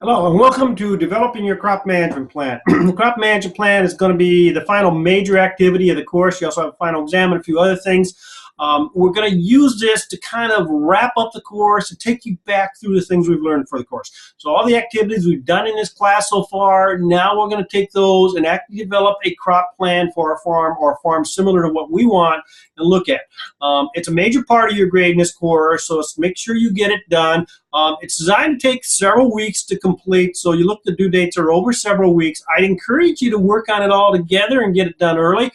Hello and welcome to Developing Your Crop Management Plan. The crop management plan is going to be the final major activity of the course. You also have a final exam and a few other things. We're going to use this to kind of wrap up the course and take you back through the things we've learned for the course. So all the activities we've done in this class so far, now we're going to take those and actually develop a crop plan for our farm or a farm similar to what we want and look at. It's a major part of your grade in this course, so make sure you get it done. It's designed to take several weeks to complete, so you look, the due dates are over several weeks. I'd encourage you to work on it all together and get it done early.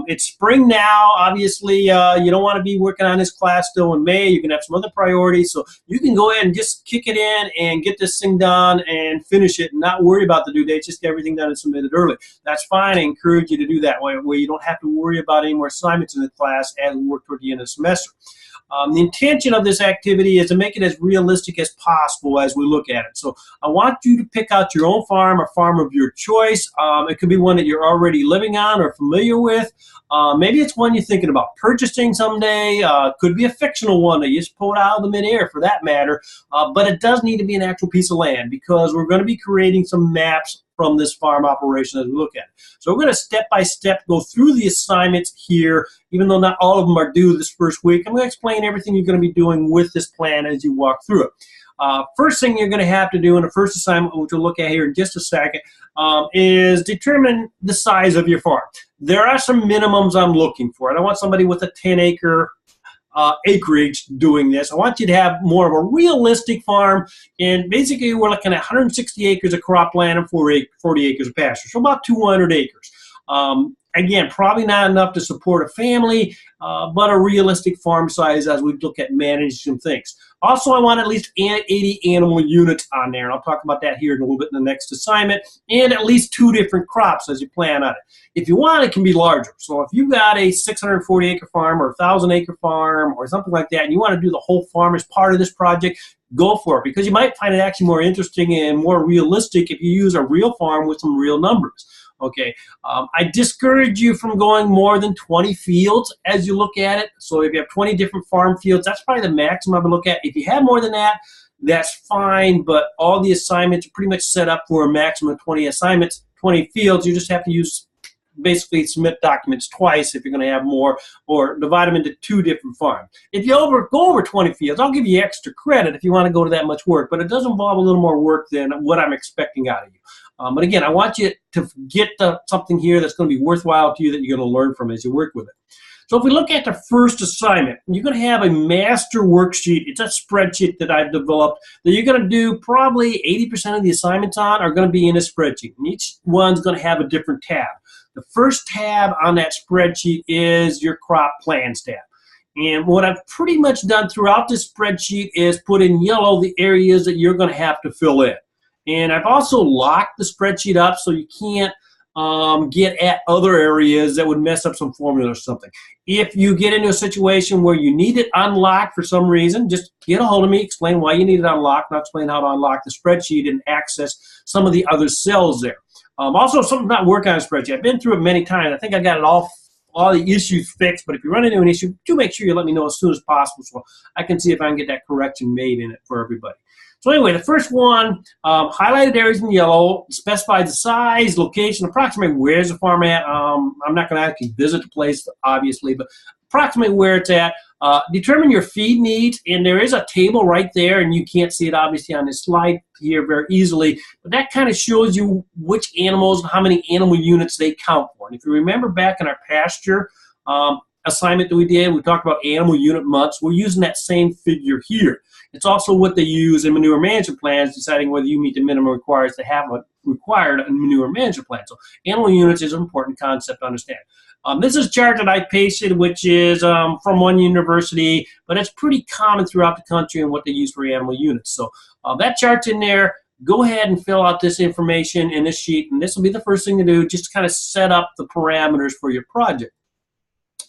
It's spring now. Obviously, you don't want to be working on this class still in May. You can have some other priorities, so you can go ahead and just kick it in and get this thing done and finish it and not worry about the due dates. Just get everything done and submitted early. That's fine. I encourage you to do that where you don't have to worry about any more assignments in the class as we work toward the end of the semester. The intention of this activity is to make it as realistic as possible as we look at it. So I want you to pick out your own farm or farm of your choice. It could be one that you're already living on or familiar with. Maybe it's one you're thinking about purchasing someday. Could be a fictional one that you just pulled out of the midair for that matter. But it does need to be an actual piece of land because we're going to be creating some maps from this farm operation as we look at it. So we're going to step by step go through the assignments here, even though not all of them are due this first week. I'm going to explain everything you're going to be doing with this plan as you walk through it. First thing you're going to have to do in the first assignment, which we'll look at here in just a second, is determine the size of your farm. There are some minimums I'm looking for. I don't want somebody with a 10-acre acreage doing this. I want you to have more of a realistic farm, and basically we're looking at 160 acres of cropland and 40 acres of pasture, so about 200 acres. Again, probably not enough to support a family, but a realistic farm size as we look at managing some things. Also, I want at least 80 animal units on there, and I'll talk about that here in a little bit in the next assignment, and at least 2 different crops as you plan on it. If you want, it can be larger. So if you've got a 640-acre farm or a 1,000-acre farm or something like that, and you want to do the whole farm as part of this project, go for it, because you might find it actually more interesting and more realistic if you use a real farm with some real numbers. Okay, I discourage you from going more than 20 fields as you look at it. So if you have 20 different farm fields, that's probably the maximum I would look at. If you have more than that, that's fine, but all the assignments are pretty much set up for a maximum of 20 assignments, 20 fields. You just have to basically submit documents twice if you're going to have more, or divide them into 2 different farms. If you go over 20 fields, I'll give you extra credit if you want to go to that much work, but it does involve a little more work than what I'm expecting out of you. But again, I want you to get something here that's going to be worthwhile to you that you're going to learn from as you work with it. So if we look at the first assignment, you're going to have a master worksheet. It's a spreadsheet that I've developed that you're going to do probably 80% of the assignments on are going to be in a spreadsheet. And each one's going to have a different tab. The first tab on that spreadsheet is your crop plans tab. And what I've pretty much done throughout this spreadsheet is put in yellow the areas that you're going to have to fill in. And I've also locked the spreadsheet up so you can't get at other areas that would mess up some formula or something. If you get into a situation where you need it unlocked for some reason, just get a hold of me, explain why you need it unlocked, and I'll explain how to unlock the spreadsheet and access some of the other cells there. Also, if something's not working on a spreadsheet, I've been through it many times. I think I got it all the issues fixed, but if you run into an issue, do make sure you let me know as soon as possible so I can see if I can get that correction made in it for everybody. So anyway, the first one, highlighted areas in yellow, specifies the size, location, approximately where's the farm at. I'm not going to actually visit the place, obviously, but approximately where it's at. Determine your feed needs, and there is a table right there, and you can't see it obviously on this slide here very easily, but that kind of shows you which animals and how many animal units they count for. And if you remember back in our pasture assignment that we did, we talked about animal unit months. We're using that same figure here. It's also what they use in manure management plans, deciding whether you meet the minimum requires to have a required manure management plan. So animal units is an important concept to understand. This is a chart that I pasted, which is from one university, but it's pretty common throughout the country and what they use for animal units. So that chart's in there. Go ahead and fill out this information in this sheet, and this will be the first thing to do, just to kind of set up the parameters for your project.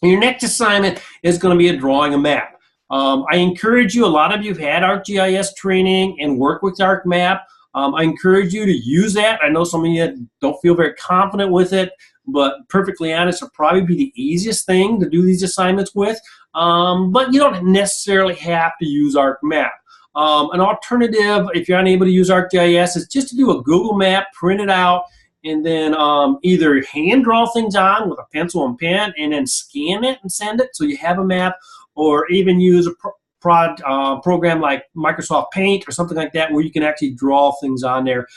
And your next assignment is going to be drawing a map. I encourage you, a lot of you have had ArcGIS training and work with ArcMap. I encourage you to use that. I know some of you don't feel very confident with it, but perfectly honest, it'll probably be the easiest thing to do these assignments with. But you don't necessarily have to use ArcMap. An alternative, if you're unable to use ArcGIS, is just to do a Google map, print it out, and then either hand draw things on with a pencil and pen and then scan it and send it so you have a map, or even use a program like Microsoft Paint or something like that where you can actually draw things on there.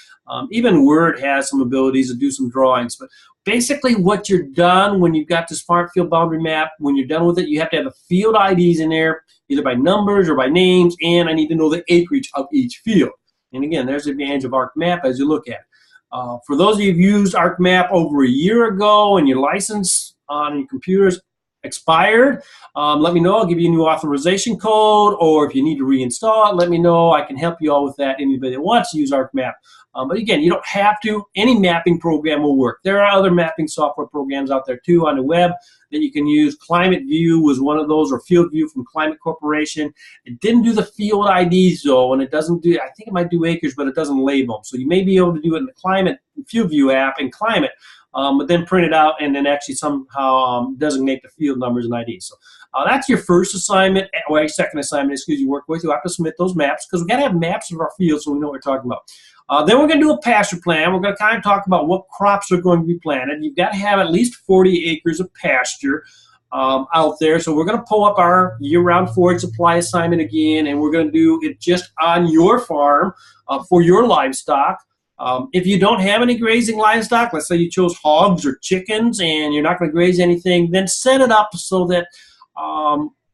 Even Word has some abilities to do some drawings. But basically what you're done when you've got this Smart Field Boundary Map, when you're done with it, you have to have the field IDs in there, either by numbers or by names, and I need to know the acreage of each field. And again, there's the advantage of ArcMap as you look at it. For those of you who've used ArcMap over a year ago and your license on your computers expired, let me know. I'll give you a new authorization code, or if you need to reinstall it, let me know. I can help you all with that, anybody that wants to use ArcMap. But again, you don't have to. Any mapping program will work. There are other mapping software programs out there too on the web that you can use. Climate View was one of those, or Field View from Climate Corporation. It didn't do the field IDs though, and it doesn't do, I think it might do acres, but it doesn't label them. So you may be able to do it in the Climate Field View app in Climate, but then print it out and then actually somehow designate the field numbers and IDs. So that's your first assignment, or second assignment, excuse me, you work with. You have to submit those maps because we've got to have maps of our fields so we know what we're talking about. Then we're going to do a pasture plan. We're going to kind of talk about what crops are going to be planted. You've got to have at least 40 acres of pasture out there. So we're going to pull up our year-round forage supply assignment again, and we're going to do it just on your farm for your livestock. If you don't have any grazing livestock, let's say you chose hogs or chickens and you're not going to graze anything, then set it up so that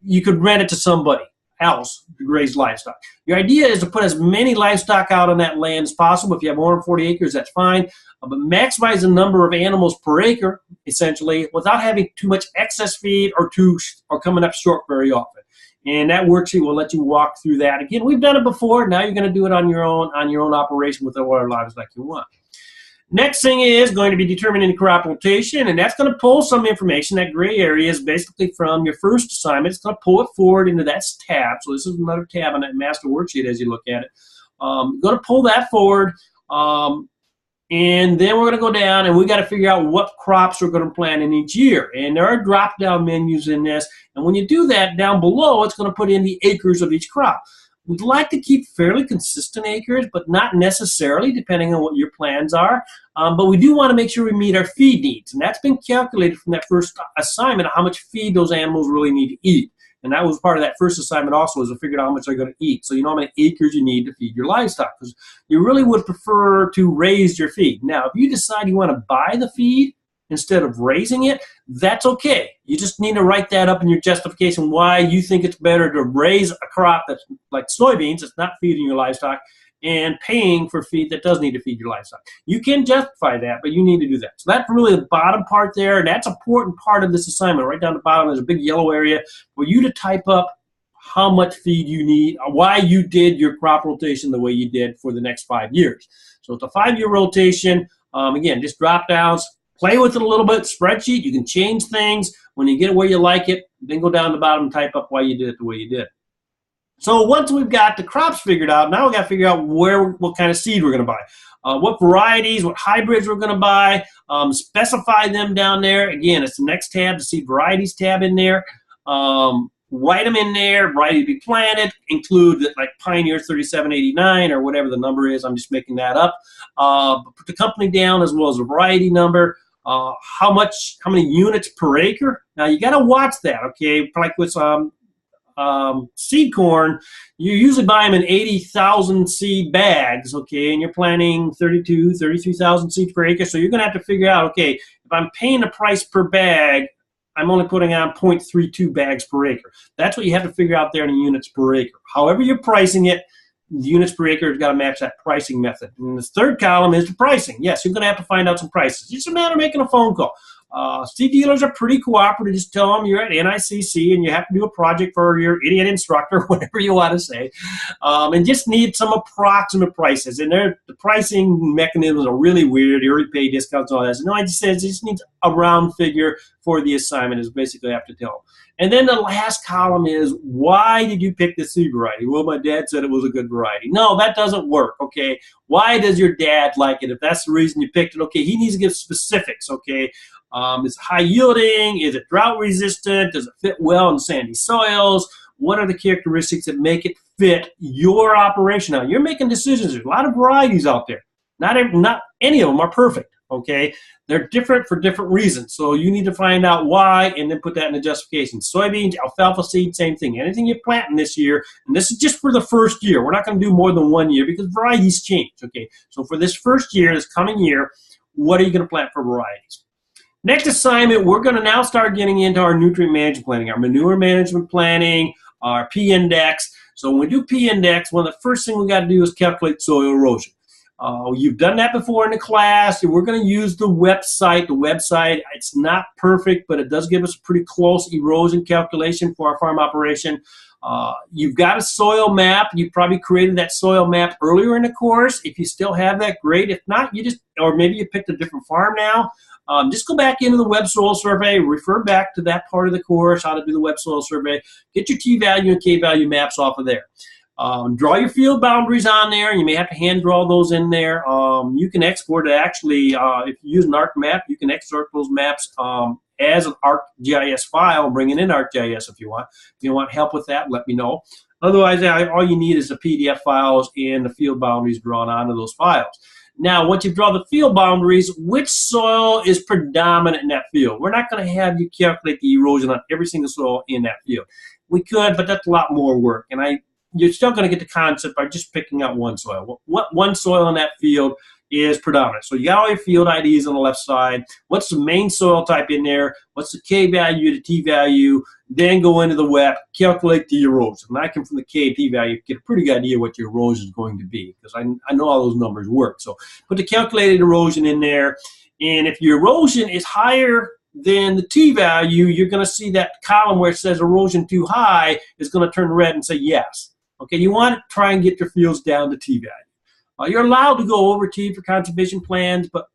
you could rent it to somebody else to graze livestock. Your idea is to put as many livestock out on that land as possible. If you have more than 40 acres, that's fine. But maximize the number of animals per acre, essentially, without having too much excess feed or coming up short very often. And that worksheet will let you walk through that. Again, we've done it before. Now you're going to do it on your own operation with whatever livestock you want. Next thing is going to be determining the crop rotation, and that's going to pull some information. That gray area is basically from your first assignment. It's going to pull it forward into that tab. So this is another tab on that master worksheet as you look at it. Going to pull that forward, and then we're going to go down and we got to figure out what crops we're going to plant in each year. And there are drop-down menus in this. And when you do that, down below, it's going to put in the acres of each crop. We'd like to keep fairly consistent acres, but not necessarily, depending on what your plans are. But we do want to make sure we meet our feed needs. And that's been calculated from that first assignment of how much feed those animals really need to eat. And that was part of that first assignment also, is to figure out how much they're going to eat. So you know how many acres you need to feed your livestock, because you really would prefer to raise your feed. Now, if you decide you want to buy the feed instead of raising it, that's okay. You just need to write that up in your justification why you think it's better to raise a crop that's like soybeans, that's not feeding your livestock, and paying for feed that does need to feed your livestock. You can justify that, but you need to do that. So that's really the bottom part there. That's an important part of this assignment. Right down the bottom, there's a big yellow area for you to type up how much feed you need, why you did your crop rotation the way you did for the next 5 years. So it's a 5-year rotation. Again, just drop downs. Play with it a little bit. Spreadsheet, you can change things. When you get it where you like it, then go down to the bottom and type up why you did it the way you did. So once we've got the crops figured out, now we've got to figure out what kind of seed we're going to buy. What varieties, what hybrids we're going to buy. Specify them down there. Again, it's the next tab, the seed varieties tab in there. Write them in there, variety to be planted, include like Pioneer 3789 or whatever the number is. I'm just making that up. Put the company down as well as a variety number. How many units per acre? Now you got to watch that, okay? Like with seed corn, you usually buy them in 80,000 seed bags, okay? And you're planting 33,000 seeds per acre. So you're going to have to figure out, okay, if I'm paying the price per bag, I'm only putting on 0.32 bags per acre. That's what you have to figure out there in units per acre. However you're pricing it, the units per acre has got to match that pricing method. And this third column is the pricing. Yes, you're going to have to find out some prices. It's just a matter of making a phone call. Seed dealers are pretty cooperative. Just tell them you're at NICC and you have to do a project for your idiot instructor, whatever you want to say, and just need some approximate prices. And the pricing mechanisms are really weird, early pay discounts, all that. So no, it just needs a round figure for the assignment is basically I have to tell them. And then the last column is, why did you pick the seed variety? Well, my dad said it was a good variety. No, that doesn't work, okay? Why does your dad like it? If that's the reason you picked it, okay, he needs to give specifics, okay? Is it high yielding? Is it drought resistant? Does it fit well in sandy soils? What are the characteristics that make it fit your operation. Now, you're making decisions. There's a lot of varieties out there. Not any of them are perfect, okay? They're different for different reasons. So you need to find out why and then put that in the justification. Soybeans, alfalfa seed, same thing. Anything you're planting this year, and this is just for the first year. We're not going to do more than 1 year because varieties change, okay? So for this first year, this coming year, what are you going to plant for varieties? Next assignment, we're going to now start getting into our nutrient management planning, our manure management planning, our P-index. So when we do P-index, one of the first things we got to do is calculate soil erosion. You've done that before in the class. We're going to use the website. The website, it's not perfect, but it does give us a pretty close erosion calculation for our farm operation. You've got a soil map. You probably created that soil map earlier in the course. If you still have that, great. If not, or maybe you picked a different farm now. Just go back into the web soil survey, refer back to that part of the course, how to do the web soil survey. Get your T-value and K-value maps off of there. Draw your field boundaries on there. You may have to hand draw those in there. You can export it actually. If you use an ArcMap, you can export those maps as an ArcGIS file and bring it in ArcGIS if you want. If you want help with that, let me know. Otherwise, all you need is the PDF files and the field boundaries drawn onto those files. Now, once you draw the field boundaries, which soil is predominant in that field? We're not going to have you calculate the erosion on every single soil in that field. We could, but that's a lot more work. And you're still going to get the concept by just picking out one soil. What one soil in that field is predominant. So you got all your field IDs on the left side. What's the main soil type in there? What's the K value, the T value? Then go into the web, calculate the erosion. And I can, from the K T value, get a pretty good idea what your erosion is going to be because I know how those numbers work. So put the calculated erosion in there. And if your erosion is higher than the T value, you're going to see that column where it says erosion too high is going to turn red and say yes. Okay, you want to try and get your fields down to T value. You're allowed to go over T for conservation plans, but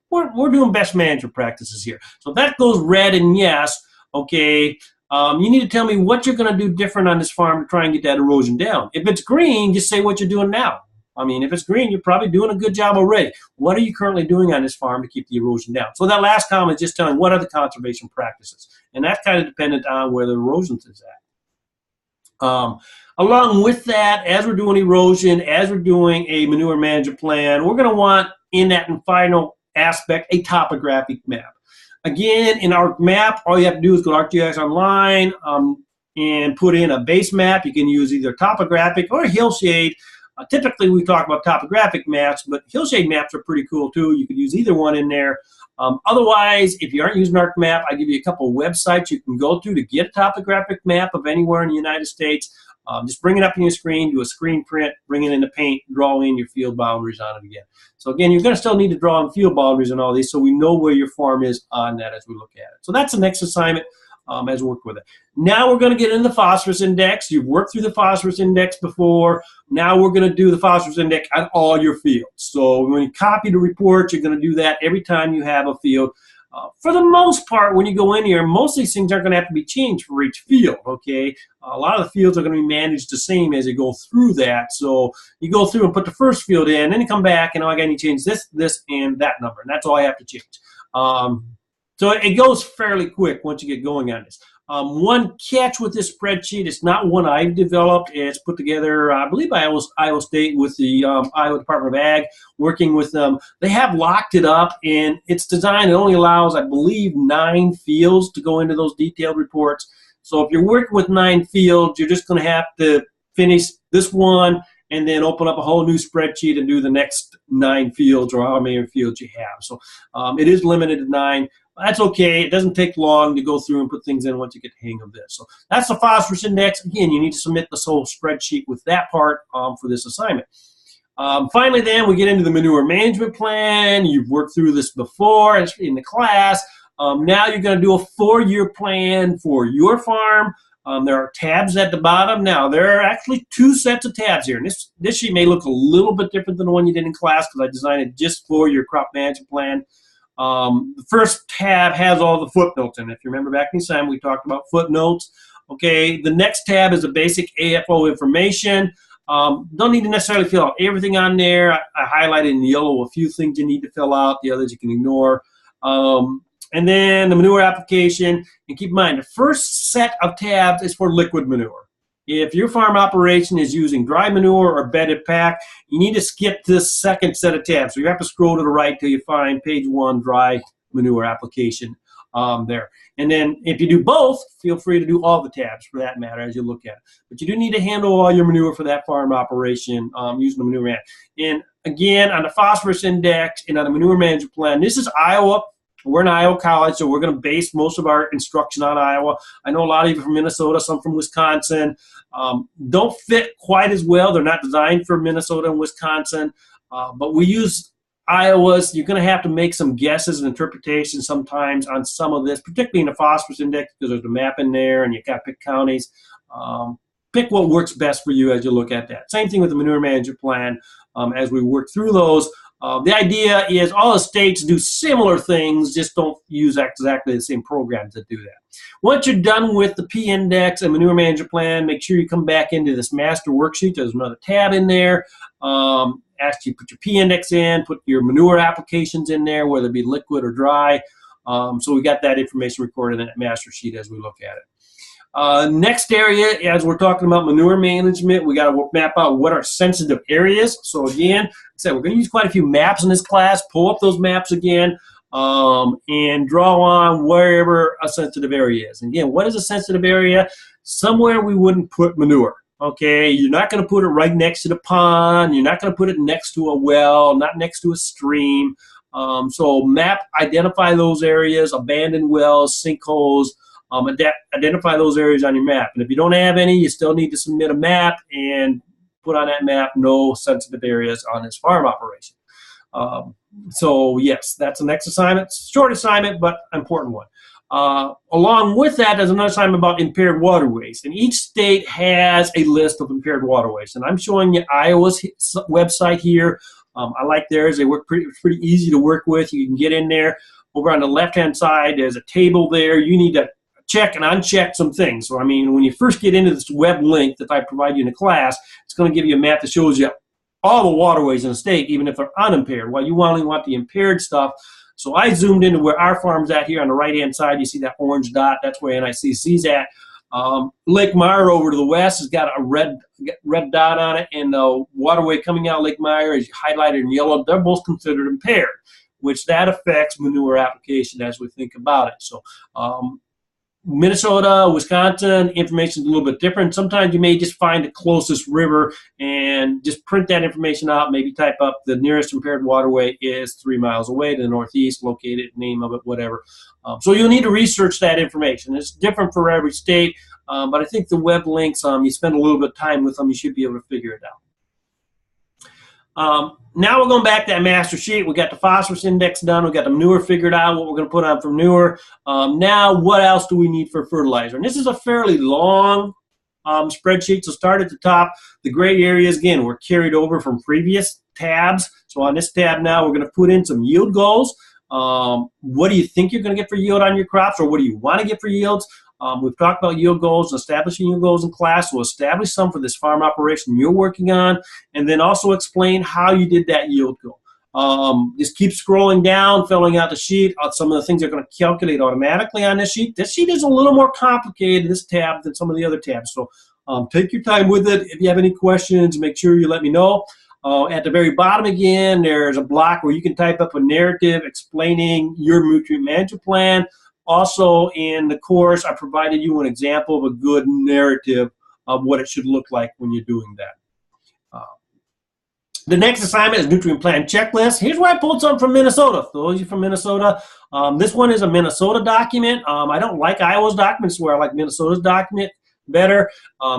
we're doing best management practices here. So that goes red and yes, okay. You need to tell me what you're going to do different on this farm to try and get that erosion down. If it's green, just say what you're doing now. I mean, if it's green, you're probably doing a good job already. What are you currently doing on this farm to keep the erosion down? So that last column is just telling what are the conservation practices. And that's kind of dependent on where the erosion is at. Along with that, as we're doing erosion, as we're doing a manure management plan, we're going to want in that final aspect a topographic map. Again, in our map, all you have to do is go to ArcGIS Online and put in a base map. You can use either topographic or hillshade. Typically, we talk about topographic maps, but hillshade maps are pretty cool too. You could use either one in there. Otherwise, if you aren't using ArcMap, I give you a couple of websites you can go to get a topographic map of anywhere in the United States. Just bring it up on your screen, do a screen print, bring it into Paint, draw in your field boundaries on it again. So again, you're going to still need to draw in field boundaries and all these so we know where your farm is on that as we look at it. So that's the next assignment as we work with it. Now we're going to get into the phosphorus index. You've worked through the phosphorus index before. Now we're going to do the phosphorus index on all your fields. So when you copy the report, you're going to do that every time you have a field. For the most part, when you go in here, most of these things aren't going to have to be changed for each field, okay? A lot of the fields are going to be managed the same as you go through that. So you go through and put the first field in, then you come back, and I got to change this, and that number, and that's all I have to change. So it goes fairly quick once you get going on this. One catch with this spreadsheet, it's not one I've developed. It's put together, I believe, by Iowa State with the Iowa Department of Ag, working with them. They have locked it up, and it's designed, it only allows, I believe, 9 fields to go into those detailed reports. So if you're working with 9 fields, you're just going to have to finish this one and then open up a whole new spreadsheet and do the next 9 fields or how many fields you have. So it is limited to 9. That's okay. It doesn't take long to go through and put things in once you get the hang of this. So that's the phosphorus index. Again, you need to submit this whole spreadsheet with that part for this assignment. Finally, then, we get into the manure management plan. You've worked through this before in the class. Now you're going to do a 4-year plan for your farm. There are tabs at the bottom. Now, there are actually 2 sets of tabs here. And this sheet may look a little bit different than the one you did in class because I designed it just for your crop management plan. The first tab has all the footnotes in it. If you remember back in time, we talked about footnotes. Okay, the next tab is the basic AFO information. Don't need to necessarily fill out everything on there. I highlighted in yellow a few things you need to fill out. The others you can ignore. And then the manure application. And keep in mind, the first set of tabs is for liquid manure. if your farm operation is using dry manure or bedded pack, you need to skip this second set of tabs. So you have to scroll to the right till you find page 1, dry manure application there. And then if you do both, feel free to do all the tabs for that matter as you look at it. But you do need to handle all your manure for that farm operation using the manure man. And again, on the phosphorus index and on the manure management plan, this is Iowa. We're in Iowa College, so we're going to base most of our instruction on Iowa. I know a lot of you from Minnesota, some from Wisconsin. Don't fit quite as well. They're not designed for Minnesota and Wisconsin, but we use Iowa's. You're going to have to make some guesses and interpretations sometimes on some of this, particularly in the phosphorus index, because there's a map in there and you got to pick counties. Pick what works best for you as you look at that. Same thing with the manure management plan as we work through those. The idea is all the states do similar things, just don't use exactly the same programs that do that. Once you're done with the P-index and manure management plan, make sure you come back into this master worksheet. There's another tab in there. Ask you to put your P-index in, put your manure applications in there, whether it be liquid or dry. So we got that information recorded in that master sheet as we look at it. Next area, as we're talking about manure management, we got to map out what are sensitive areas. So again, like I said, we're going to use quite a few maps in this class. Pull up those maps again and draw on wherever a sensitive area is. And again, what is a sensitive area? Somewhere we wouldn't put manure. Okay, you're not going to put it right next to the pond. You're not going to put it next to a well, not next to a stream. So map, identify those areas, abandoned wells, sinkholes. Identify those areas on your map. And if you don't have any, you still need to submit a map and put on that map no sensitive areas on this farm operation. So yes, that's the next assignment. Short assignment, but important one. Along with that, there's another assignment about impaired waterways. And each state has a list of impaired waterways. And I'm showing you Iowa's website here. I like theirs. They work pretty easy to work with. You can get in there. Over on the left-hand side, there's a table there. You need to check and uncheck some things. So, I mean, when you first get into this web link that I provide you in the class, it's going to give you a map that shows you all the waterways in the state, even if they're unimpaired. Well, you only want the impaired stuff. So I zoomed into where our farm's at here on the right-hand side. You see that orange dot? That's where NICC's at. Lake Meyer over to the west has got a red dot on it, and the waterway coming out of Lake Meyer is highlighted in yellow. They're both considered impaired, which that affects manure application as we think about it. So Minnesota, Wisconsin, information is a little bit different. Sometimes you may just find the closest river and just print that information out, maybe type up the nearest impaired waterway is 3 miles away to the northeast, located, name of it, whatever. So you'll need to research that information. It's different for every state, but I think the web links, you spend a little bit of time with them, you should be able to figure it out. Now we're going back to that master sheet. We got the phosphorus index done. We got the manure figured out, what we're going to put on for manure. Now what else do we need for fertilizer? And this is a fairly long spreadsheet. So start at the top. The gray areas, again, were carried over from previous tabs. So on this tab now, we're going to put in some yield goals. What do you think you're going to get for yield on your crops, or what do you want to get for yields? We've talked about yield goals and establishing yield goals in class. We'll establish some for this farm operation you're working on, and then also explain how you did that yield goal. Just keep scrolling down, filling out the sheet. Some of the things are going to calculate automatically on this sheet. This sheet is a little more complicated, this tab, than some of the other tabs. So take your time with it. If you have any questions, make sure you let me know. At the very bottom again, there's a block where you can type up a narrative explaining your nutrient management plan. Also in the course, I provided you an example of a good narrative of what it should look like when you're doing that. The next assignment is nutrient plan checklist. Here's where I pulled some from Minnesota. For those of you from Minnesota, this one is a Minnesota document. I don't like Iowa's documents, where I like Minnesota's document better.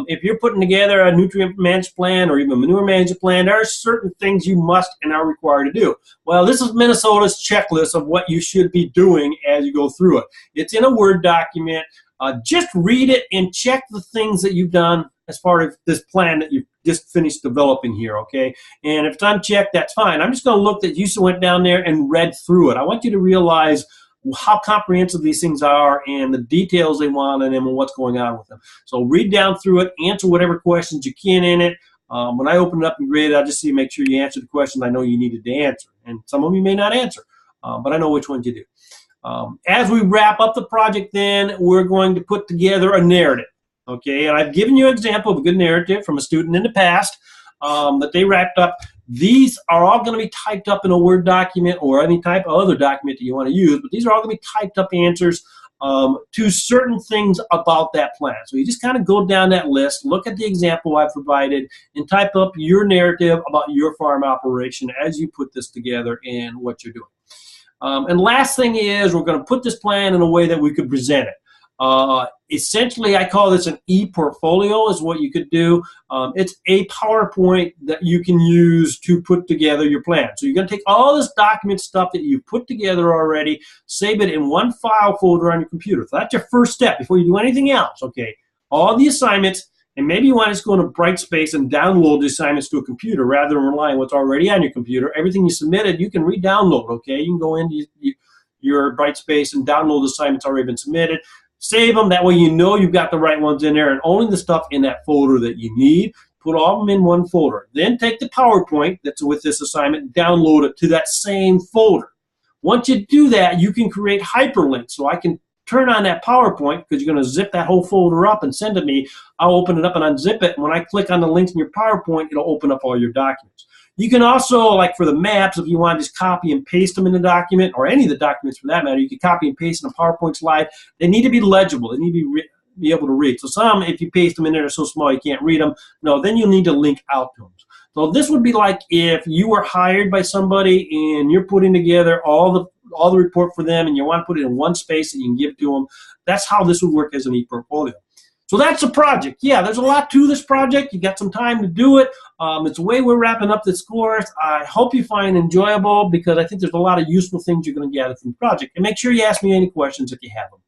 If you're putting together a nutrient management plan or even a manure management plan, there are certain things you must and are required to do. Well, this is Minnesota's checklist of what you should be doing as you go through it. It's in a Word document. Just read it and check the things that you've done as part of this plan that you've just finished developing here, okay? And if it's unchecked, that's fine. I'm just going to look that you went down there and read through it. I want you to realize how comprehensive these things are and the details they want in them and what's going on with them. So read down through it, answer whatever questions you can in it. When I open it up and grade it, I just see make sure you answer the questions I know you needed to answer. And some of them you may not answer, but I know which ones you do. As we wrap up the project then, we're going to put together a narrative. Okay, and I've given you an example of a good narrative from a student in the past that they wrapped up. These are all going to be typed up in a Word document or any type of other document that you want to use, but these are all going to be typed up answers to certain things about that plan. So you just kind of go down that list, look at the example I've provided, and type up your narrative about your farm operation as you put this together and what you're doing. And last thing is, we're going to put this plan in a way that we could present it. Essentially, I call this an e-portfolio is what you could do. It's a PowerPoint that you can use to put together your plan. So you're going to take all this document stuff that you've put together already, save it in one file folder on your computer. So that's your first step before you do anything else, okay? All the assignments, and maybe you want to just go into Brightspace and download the assignments to a computer rather than relying on what's already on your computer. Everything you submitted, you can re-download, okay? You can go into your Brightspace and download the assignments already been submitted. Save them, that way you know you've got the right ones in there and only the stuff in that folder that you need. Put all of them in one folder. Then take the PowerPoint that's with this assignment, download it to that same folder. Once you do that, you can create hyperlinks. So I can turn on that PowerPoint because you're going to zip that whole folder up and send it to me. I'll open it up and unzip it. And when I click on the links in your PowerPoint, it'll open up all your documents. You can also, like for the maps, if you want to just copy and paste them in the document, or any of the documents for that matter, you can copy and paste in a PowerPoint slide. They need to be legible. They need to be able to read. So some, if you paste them in there, they're so small you can't read them. No, then you'll need to link out to them. So this would be like if you were hired by somebody and you're putting together all the report for them and you want to put it in one space that you can give to them. That's how this would work as an e-portfolio. So that's a project. Yeah, there's a lot to this project. You got some time to do it. It's the way we're wrapping up this course. I hope you find it enjoyable because I think there's a lot of useful things you're going to gather from the project. And make sure you ask me any questions if you have them.